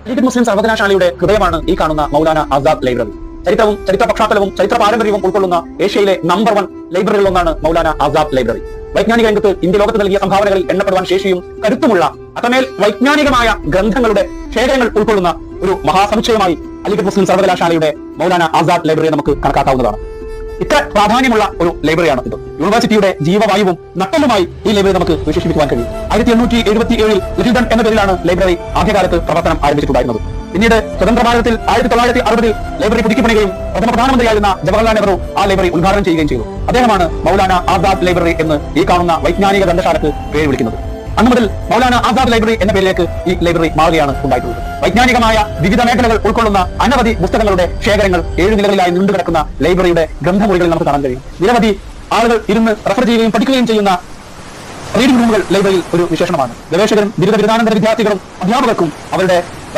അലിഗഡ് മുസ്ലിം സർവകലാശാലയുടെ ഹൃദയമാണ് ഈ കാണുന്ന മൗലാന ആസാദ് ലൈബ്രറി. ചരിത്രവും ചരിത്ര പശ്ചാത്തലവും ചരിത്ര പാരമ്പര്യവും ഉൾക്കൊള്ളുന്ന ഏഷ്യയിലെ നമ്പർ 1 ലൈബ്രറികളിലൊന്നാണ് മൗലാന ആസാദ് ലൈബ്രറി. വൈജ്ഞാനിക രംഗത്ത് ഇന്ത്യ ലോകത്ത് നൽകിയ സംഭാവനകളിൽ എണ്ണപ്പെടുവാൻ ശേഷിയും കരുത്തുമുള്ള അത്രമേൽ വൈജ്ഞാനികമായ ഗ്രന്ഥങ്ങളുടെ ശേഖരങ്ങൾ ഉൾക്കൊള്ളുന്ന ഒരു മഹാസമുച്ചയമായി അലിഗഡ് മുസ്ലിം സർവകലാശാലയുടെ മൗലാന ആസാദ് ലൈബ്രറിയെ നമുക്ക് കണക്കാക്കാവുന്നതാണ്. ഇത്ര പ്രാധാന്യമുള്ള ഒരു ലൈബ്രറിയാണ് ഇത്. യൂണിവേഴ്സിറ്റിയുടെ ജീവവായുവും നട്ടലുമായി ഈ ലൈബ്രറി നമുക്ക് വിശേഷിപ്പിക്കുവാൻ കഴിയും. 1877 ലിറ്റിൽ ഡൺ എന്ന പേരിലാണ് ലൈബ്രറി ആദ്യകാലത്ത് പ്രവർത്തനം ആരംഭിച്ചിട്ടുണ്ടായിരുന്നത്. പിന്നീട് സ്വതന്ത്ര ഭാരതത്തിൽ 1960 ലൈബ്രറി പുതുക്കിപ്പണിയുകയും പ്രഥമ പ്രധാനമന്ത്രിയായിരുന്ന ജവഹർലാൽ നെഹ്റു ആ ലൈബ്രറി ഉദ്ഘാടനം ചെയ്യുകയും ചെയ്തു. അദ്ദേഹമാണ് മൗലാന ആസാദ് ലൈബ്രറി എന്ന് ഈ കാണുന്ന വൈജ്ഞാനിക ഗ്രന്ഥശാലക്ക് പേര് വിളിക്കുന്നത്. അന്നു മുതൽ മൗലാന ആസാദ് ലൈബ്രറി എന്ന പേരിലേക്ക് ഈ ലൈബ്രറി മാറുകയാണ് ഉണ്ടായിട്ടുള്ളത്. വൈജ്ഞാനികമായ വിവിധ മേഖലകൾ ഉൾക്കൊള്ളുന്ന അനവധി പുസ്തകങ്ങളുടെ ശേഖരങ്ങൾ 7 നിലകളിലായി നീണ്ടുകിടക്കുന്ന ലൈബ്രറിയുടെ ഗ്രന്ഥമുറികളിൽ നമുക്ക് കാണാൻ കഴിയും. നിരവധി ആളുകൾ ഇരുന്ന് റെഫർ ചെയ്യുകയും പഠിക്കുകയും ചെയ്യുന്ന റീഡിംഗ് റൂമുകൾ ലൈബ്രറിയിൽ ഒരു വിശേഷണമാണ്. ഗവേഷകരും ബിരുദാനന്തര വിദ്യാർത്ഥികളും അധ്യാപകർക്കും അവരുടെ